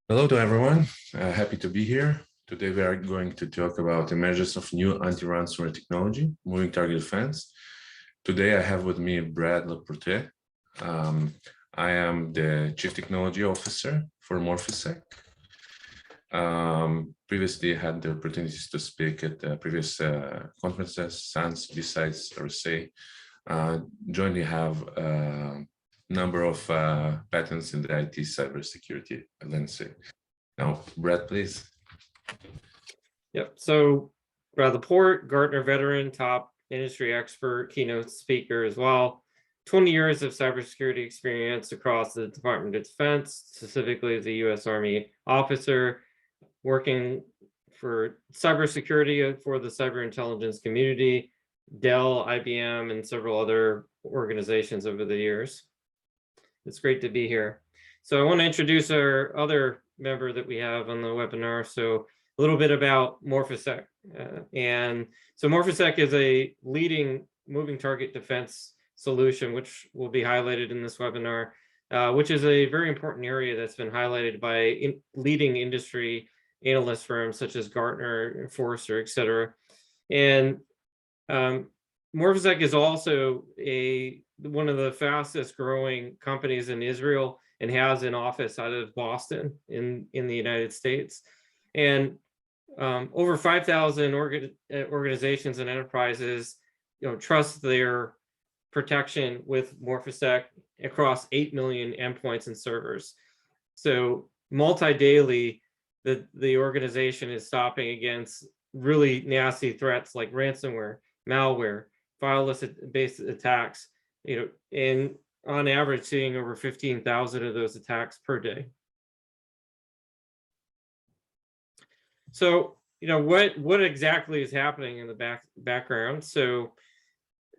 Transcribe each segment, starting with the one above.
Hello to everyone. Happy to be here. Today we are going to talk about emergence of new anti-ransomware technology, moving target defense. Today I have with me Brad Laporte. I am the Chief Technology Officer for Morphisec. Previously I had the opportunities to speak at previous conferences, SANS, besides RSA. Jointly have number of patents in the IT cybersecurity landscape. Now, Brad, please. Yep. So Brad Laporte, Gartner veteran, top industry expert, keynote speaker as well. 20 years of cybersecurity experience across the Department of Defense, specifically as a U.S. Army officer, working for cybersecurity for the cyber intelligence community, Dell, IBM, and several other organizations over the years. It's great to be here. So I want to introduce our other member that we have on the webinar. So a little bit about Morphisec. And so Morphisec is a leading moving target defense solution, which will be highlighted in this webinar, which is a very important area that's been highlighted by leading industry analyst firms such as Gartner, Forrester, et cetera. And Morphisec is also one of the fastest growing companies in Israel and has an office out of Boston in the United States. And over 5,000 organizations and enterprises, trust their protection with Morphisec across 8 million endpoints and servers. So multi-daily, the organization is stopping against really nasty threats like ransomware, malware, file-based attacks, and on average seeing over 15,000 of those attacks per day. So, what exactly is happening in the background? So,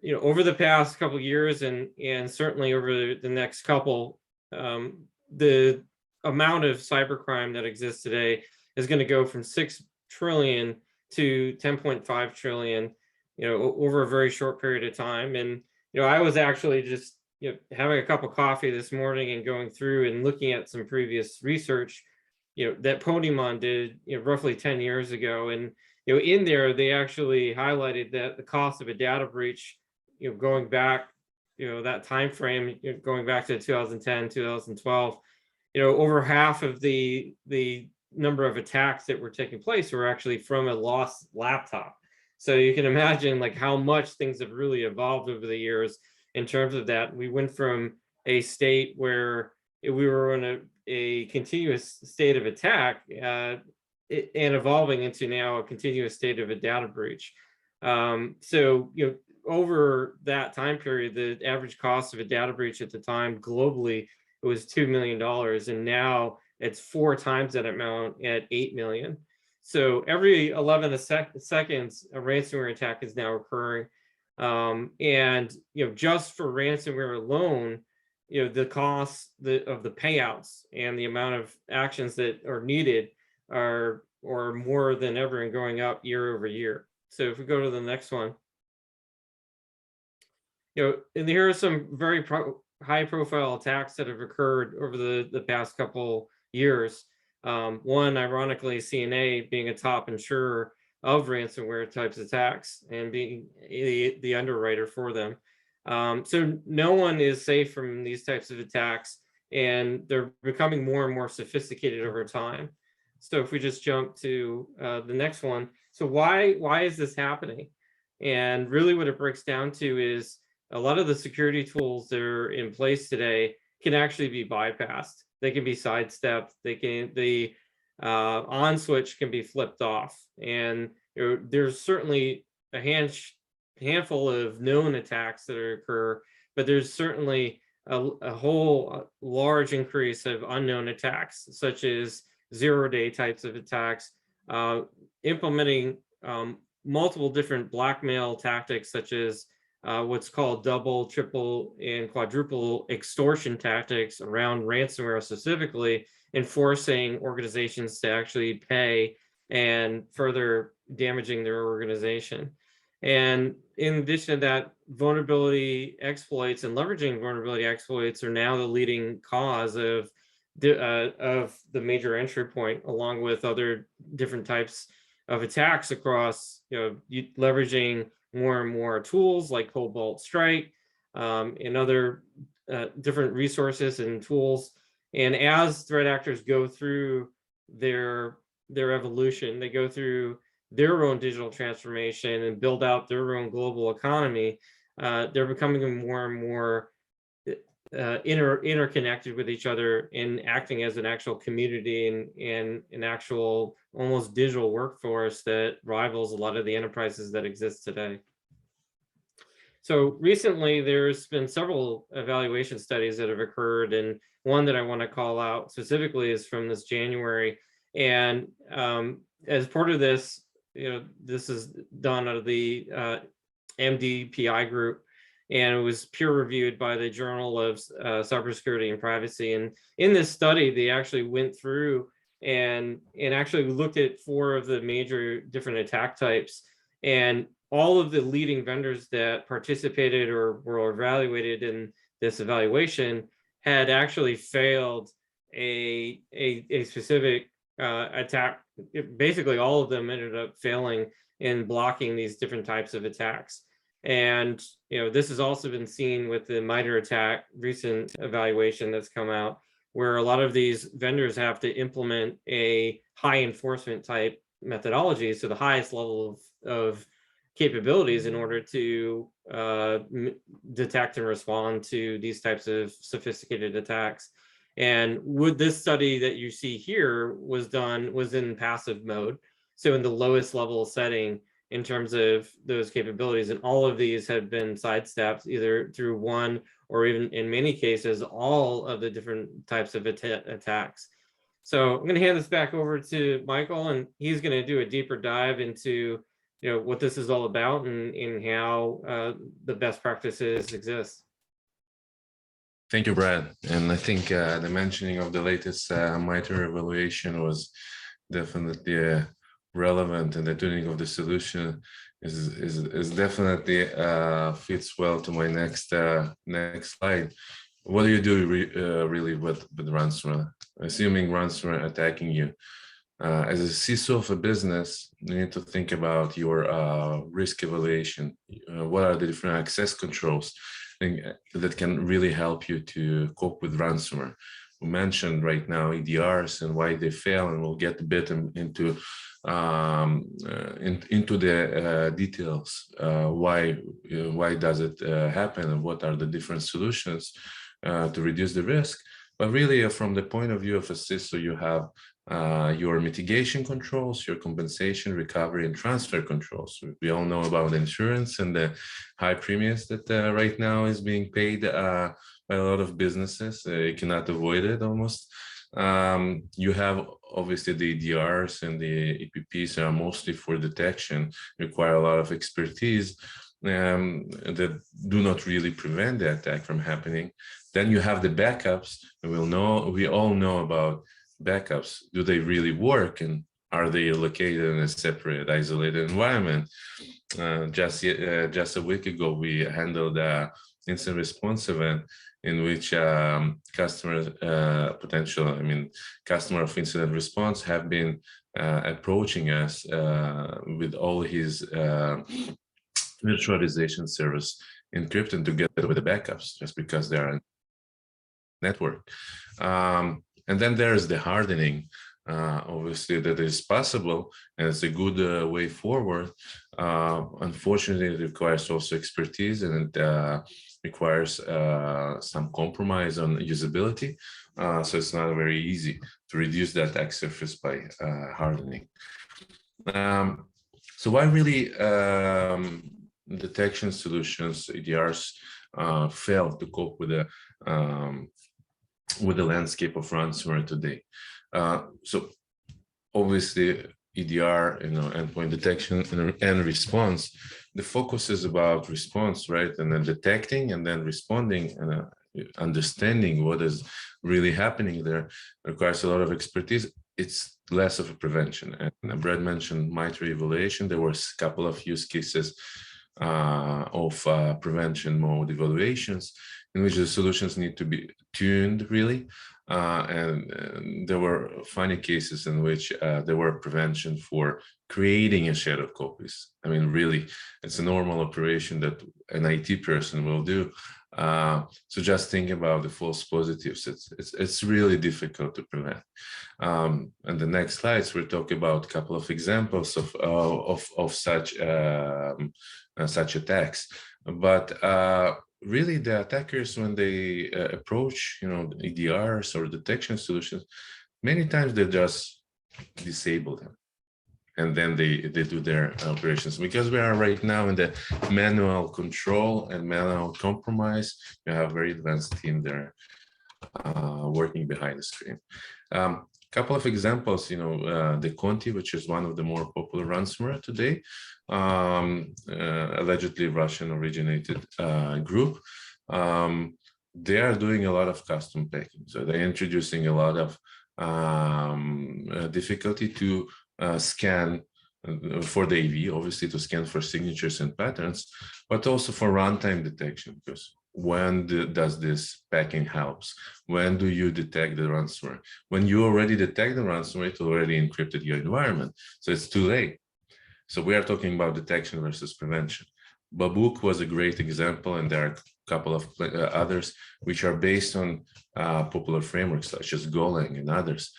over the past couple of years and certainly over the next couple, the amount of cybercrime that exists today is going to go from 6 trillion to 10.5 trillion, over a very short period of time. And, I was actually just, having a cup of coffee this morning and going through and looking at some previous research, that Podimon did, roughly 10 years ago. And, in there, they actually highlighted that the cost of a data breach, going back, that time frame, going back to 2010, 2012, over half of the number of attacks that were taking place were actually from a lost laptop. So you can imagine like how much things have really evolved over the years in terms of that. We went from a state where we were in a continuous state of attack and evolving into now a continuous state of a data breach. So, over that time period, the average cost of a data breach at the time globally, it was $2 million. And now it's 4 times that amount at 8 million. So every 11 seconds, a ransomware attack is now occurring. And, just for ransomware alone, the cost of the payouts and the amount of actions that are needed are more than ever and going up year over year. So if we go to the next one, and here are some very high profile attacks that have occurred over the past couple years. One, ironically, CNA being a top insurer of ransomware types attacks and being the underwriter for them. So no one is safe from these types of attacks, and they're becoming more and more sophisticated over time. So if we just jump to the next one. So why is this happening? And really what it breaks down to is a lot of the security tools that are in place today can actually be bypassed. They can be sidestepped. The on switch can be flipped off. And there's certainly a handful of known attacks that occur, but there's certainly a whole large increase of unknown attacks, such as zero-day types of attacks, implementing multiple different blackmail tactics, such as what's called double, triple, and quadruple extortion tactics around ransomware specifically, enforcing organizations to actually pay and further damaging their organization. And in addition to that, vulnerability exploits and leveraging vulnerability exploits are now the leading cause of of the major entry point, along with other different types of attacks across, leveraging more and more tools like Cobalt Strike, and other different resources and tools. And as threat actors go through their evolution, they go through their own digital transformation and build out their own global economy. They're becoming more and more interconnected with each other and acting as an actual community and an actual almost digital workforce that rivals a lot of the enterprises that exist today. So recently, there's been several evaluation studies that have occurred, and one that I want to call out specifically is from this January. And as part of this, this is done out of the MDPI group, and it was peer reviewed by the Journal of Cybersecurity and Privacy. And in this study, they actually went through and actually looked at 4 of the major different attack types, and all of the leading vendors that participated or were evaluated in this evaluation had actually failed a specific attack. Basically, all of them ended up failing in blocking these different types of attacks. And this has also been seen with the MITRE ATT&CK recent evaluation that's come out, where a lot of these vendors have to implement a high enforcement type methodology, so the highest level of capabilities in order to detect and respond to these types of sophisticated attacks. And with this study that you see here was in passive mode, so in the lowest level setting in terms of those capabilities, and all of these have been sidestepped either through one or even in many cases all of the different types of attacks. So I'm going to hand this back over to Michael, and he's going to do a deeper dive into what this is all about and how the best practices exist. Thank you, Brad. And I think the mentioning of the latest MITRE evaluation was definitely relevant, and the tuning of the solution is definitely fits well to my next slide. What do you do really with ransomware? Assuming ransomware attacking you, as a CISO of a business, you need to think about your risk evaluation. What are the different access controls that can really help you to cope with ransomware? We mentioned right now EDRs and why they fail, and we'll get a bit into the details. Why does it happen, and what are the different solutions to reduce the risk? But really, from the point of view of a CISO, you have your mitigation controls, your compensation, recovery, and transfer controls. We all know about insurance and the high premiums that right now is being paid by a lot of businesses. You cannot avoid it almost. You have obviously the EDRs and the EPPs are mostly for detection, require a lot of expertise that do not really prevent the attack from happening. Then you have the backups, and we all know about backups. Do they really work, and are they located in a separate, isolated environment? Just a week ago, we handled an incident response event in which customer of incident response have been approaching us with all his virtualization service encrypted together with the backups, just because they are network. And then there's the hardening, obviously, that is possible, and it's a good way forward. Unfortunately, it requires also expertise, and it requires some compromise on usability. So it's not very easy to reduce that attack surface by hardening. So why really detection solutions, EDRs, fail to cope with the landscape of ransomware today? So obviously EDR, endpoint detection and response, the focus is about response, right? And then detecting and then responding and understanding what is really happening there requires a lot of expertise. It's less of a prevention. And Brad mentioned MITRE evaluation. There was a couple of use cases of prevention mode evaluations in which the solutions need to be tuned really and there were funny cases in which there were prevention for creating a shadow copies. I mean, really, it's a normal operation that an IT person will do. So just think about the false positives. It's really difficult to prevent. And the next slides, we'll talk about a couple of examples of such attacks. But really, the attackers, when they approach, EDRs or detection solutions, many times they just disable them, and then they do their operations. Because we are right now in the manual control and manual compromise, you have a very advanced team there working behind the screen. Couple of examples, the Conti, which is one of the more popular ransomware today, allegedly Russian originated group. They are doing a lot of custom packing. So they're introducing a lot of difficulty to scan for the AV, obviously to scan for signatures and patterns, but also for runtime detection, because when does this packing helps? When do you detect the ransomware? When you already detect the ransomware, it already encrypted your environment, so it's too late. So we are talking about detection versus prevention. Babook was a great example, and there are a couple of others which are based on popular frameworks such as Golang and others.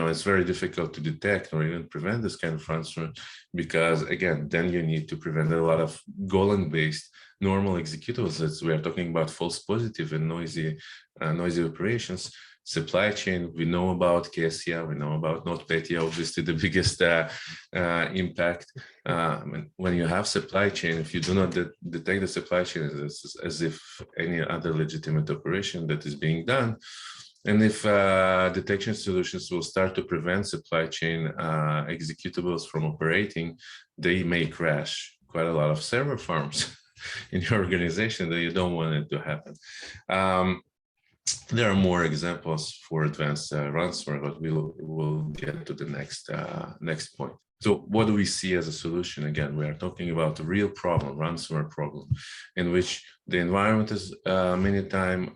It's very difficult to detect or even prevent this kind of ransomware because, again, then you need to prevent a lot of Golang-based normal executables. As we are talking about false positive and noisy operations. Supply chain, we know about KSIA, we know about NotPetya, obviously the biggest impact. When you have supply chain, if you do not detect the supply chain, it's as if any other legitimate operation that is being done. And if detection solutions will start to prevent supply chain executables from operating, they may crash quite a lot of server farms in your organization that you don't want it to happen. There are more examples for advanced ransomware, but we'll get to the next point. So what do we see as a solution? Again, we are talking about a real problem, ransomware problem, in which the environment is many times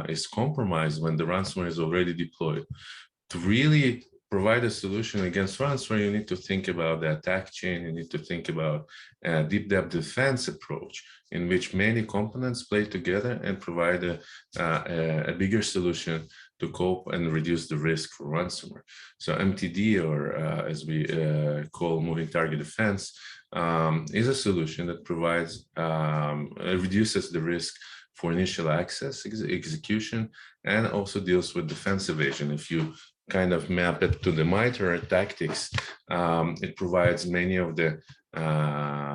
is compromised when the ransomware is already deployed. To really provide a solution against ransomware, you need to think about the attack chain. You need to think about a deep depth defense approach in which many components play together and provide a bigger solution to cope and reduce the risk for ransomware. So MTD, or as we call moving target defense, is a solution that provides, reduces the risk for initial access execution, and also deals with defense evasion. If you kind of map it to the MITRE tactics, it provides many of the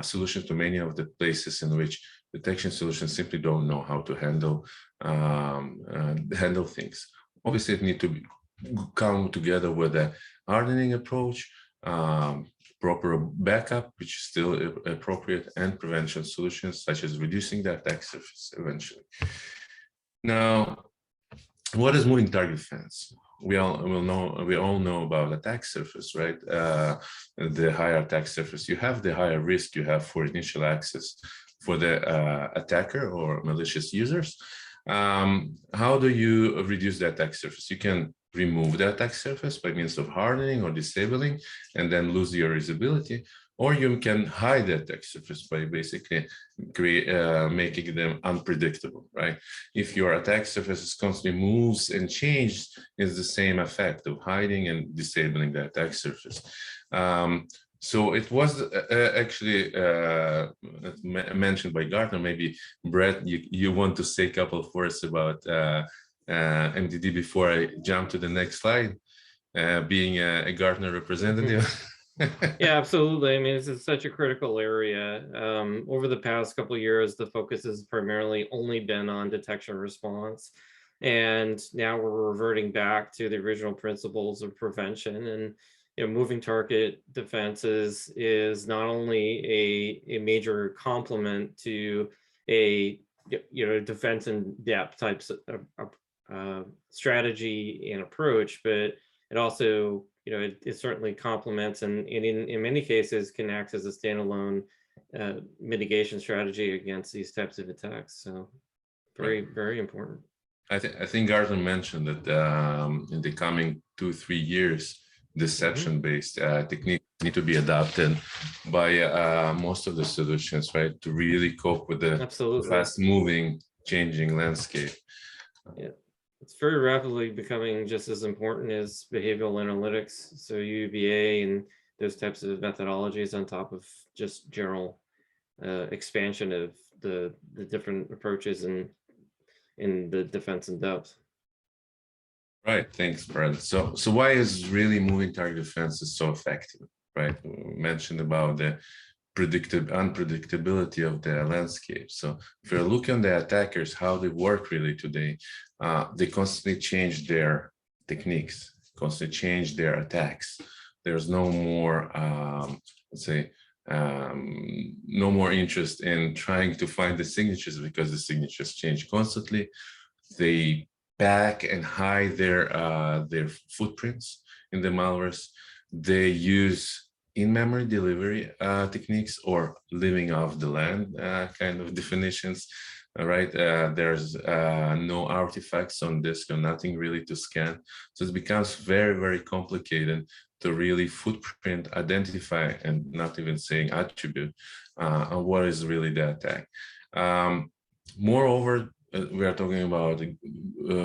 solutions to many of the places in which detection solutions simply don't know how to handle things. Obviously, it needs to come together with a hardening approach, proper backup, which is still appropriate, and prevention solutions such as reducing the attack surface eventually. Now, what is moving target defense? We all know about attack surface, right? The higher attack surface you have, the higher risk you have for initial access for the attacker or malicious users. How do you reduce the attack surface? You can remove the attack surface by means of hardening or disabling and then lose your usability, or you can hide the attack surface by basically making them unpredictable, right? If your attack surface constantly moves and changes, it's the same effect of hiding and disabling the attack surface. So it was actually mentioned by Gartner. Maybe Brett, you want to say a couple of words about MTD before I jump to the next slide, being a Gartner representative. Yeah, absolutely. I mean, this is such a critical area. Over the past couple of years, the focus has primarily only been on detection response. And now we're reverting back to the original principles of prevention. And moving target defenses is not only a major complement to a defense in depth types of strategy and approach, but it also it certainly complements and in many cases can act as a standalone mitigation strategy against these types of attacks. So very important. I think Gartner mentioned that in the coming 2-3 years, deception-based techniques need to be adopted by most of the solutions, right, to really cope with the Absolutely. fast-moving, changing landscape. Yeah. It's very rapidly becoming just as important as behavioral analytics. So UVA and those types of methodologies on top of just general expansion of the different approaches in the defense in depth. Right, thanks, Brad. So why is really moving target defense is so effective, right? We mentioned about the unpredictability of the landscape. So if you're looking at the attackers, how they work really today, they constantly change their techniques, constantly change their attacks. There's no more, let's say, no more interest in trying to find the signatures because the signatures change constantly. They pack and hide their footprints in the malwares. They use in-memory delivery techniques or living off the land kind of definitions. Right, there's no artifacts on disk or nothing really to scan, so it becomes very, very complicated to really footprint, identify, and not even saying attribute on what is really the attack. Moreover, we are talking about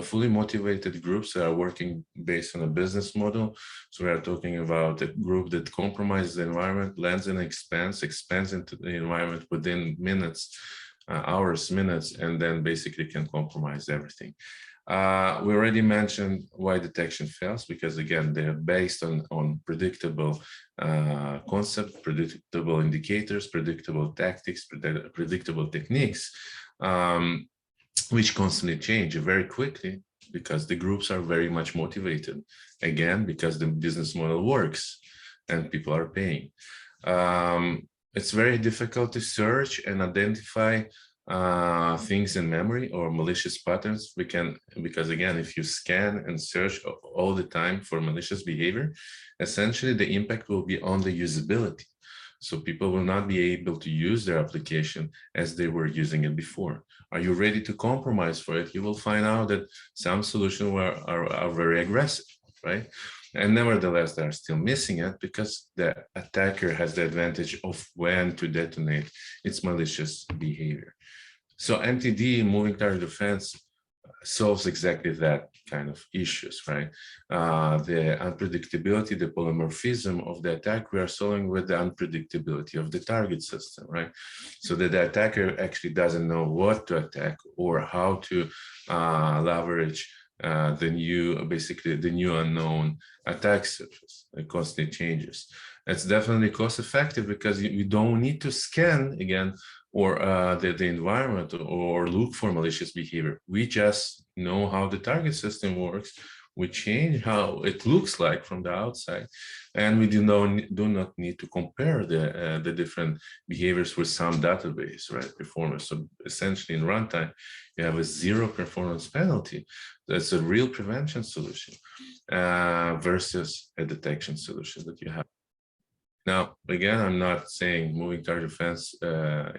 fully motivated groups that are working based on a business model. So we are talking about a group that compromises the environment, lands and expands into the environment within minutes, hours, minutes, and then basically can compromise everything. We already mentioned why detection fails, because again, they're based on predictable concepts, predictable indicators, predictable tactics, predictable techniques, which constantly change very quickly because the groups are very much motivated. Again, because the business model works and people are paying. It's very difficult to search and identify things in memory or malicious patterns. Because again, if you scan and search all the time for malicious behavior, essentially the impact will be on the usability. So people will not be able to use their application as they were using it before. Are you ready to compromise for it? You will find out that some solutions are very aggressive, right? And nevertheless, they are still missing it because the attacker has the advantage of when to detonate its malicious behavior. So MTD, moving target defense, solves exactly that kind of issues, right? The unpredictability, the polymorphism of the attack, we are solving with the unpredictability of the target system, right? So that the attacker actually doesn't know what to attack or how to leverage basically the new unknown attack surface. It constantly changes. It's definitely cost effective because you don't need to scan again or the environment or look for malicious behavior. We just know how the target system works. We change how it looks like from the outside, and we do not need to compare the different behaviors with some database, right? Performance. So essentially, in runtime, you have a zero performance penalty. That's a real prevention solution versus a detection solution that you have. Now, again, I'm not saying moving target defense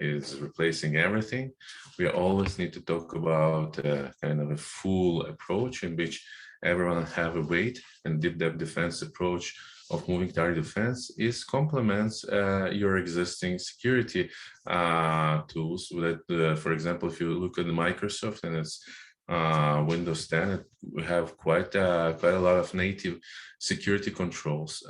is replacing everything. We always need to talk about kind of a full approach in which everyone have a weight, and deep depth defense approach of moving target defense is complements your existing security tools. That, for example, if you look at Microsoft and its Windows 10, we have quite a lot of native security controls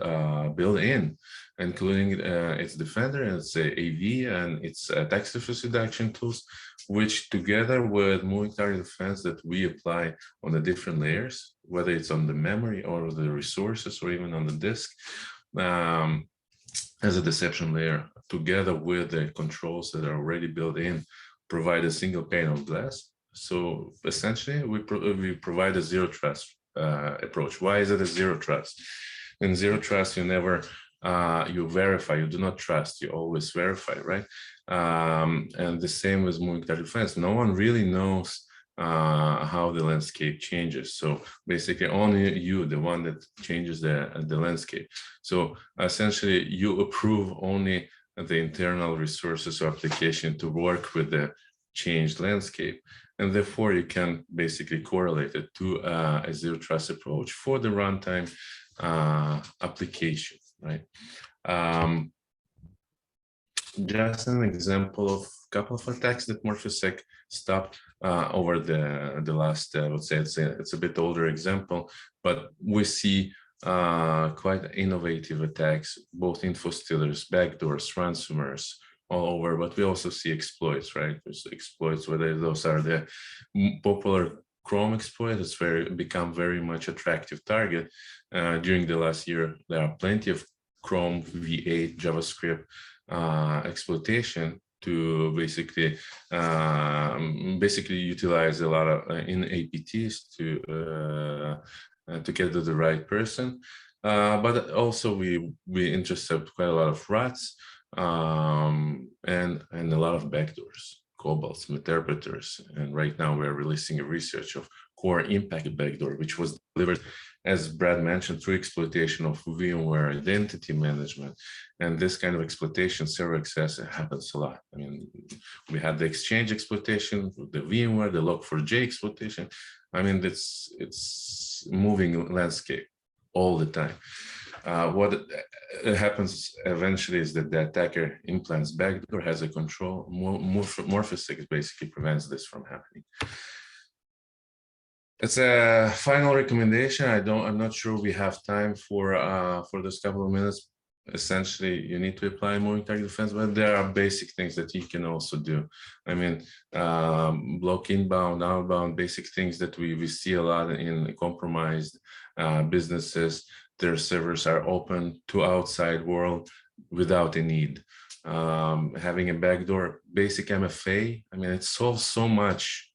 built in, including its Defender and its AV and its attack surface reduction tools, which together with moving target defense that we apply on the different layers, whether it's on the memory or the resources or even on the disk, as a deception layer, together with the controls that are already built in, provide a single pane of glass. So essentially, we provide a zero trust approach. Why is it a zero trust? In zero trust, you never you verify. You do not trust. You always verify, right? And the same with moving target defense. No one really knows how the landscape changes. So basically, only you, the one that changes the landscape. So essentially, you approve only the internal resources or application to work with the changed landscape, and therefore you can basically correlate it to a zero trust approach for the runtime application, right? Just an example of a couple of attacks that Morphisec stopped over the last, I would say it's a bit older example, but we see quite innovative attacks, both info stealers, backdoors, ransomwares, all over, but we also see exploits, right? There's exploits, whether those are the popular Chrome exploit, it's become very much attractive target. During the last year, there are plenty of Chrome V8 JavaScript exploitation to basically utilize a lot of in APTs to get to the right person, but also we intercept quite a lot of rats and a lot of backdoors, cobalts, interpreters, and right now we're releasing a research of core impact backdoor, which was delivered, as Brad mentioned, through exploitation of VMware identity management. And this kind of exploitation, server access, happens a lot. I mean, we had the Exchange exploitation, the VMware, the Log4j exploitation. I mean, it's moving landscape all the time. What happens eventually is that the attacker implants backdoor, has a control. Morphisec basically prevents this from happening. It's a final recommendation. I'm not sure we have time for this couple of minutes. Essentially, you need to apply moving target defense, but there are basic things that you can also do. I mean, block inbound, outbound, basic things that we see a lot in compromised businesses. Their servers are open to outside world without a need. Having a backdoor, basic MFA, I mean, it solves so much.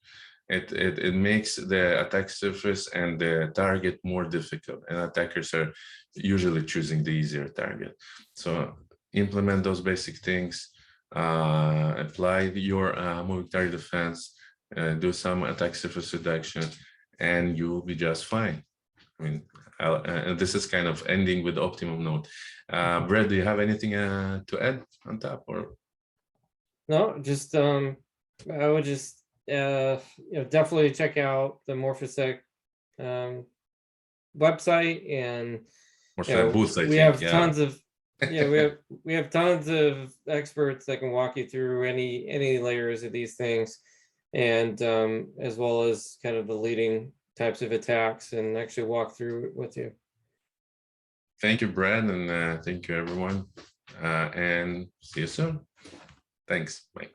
It makes the attack surface and the target more difficult, and attackers are usually choosing the easier target. So implement those basic things, apply your moving target defense, do some attack surface reduction, and you will be just fine. I mean, and this is kind of ending with optimum note. Brad, do you have anything to add on top, or? No, just I would just definitely check out the Morphisec website, and we have tons of we have tons of experts that can walk you through any layers of these things, and as well as kind of the leading types of attacks, and actually walk through it with you. Thank you, Brad, and thank you, everyone, and see you soon. Thanks. Bye.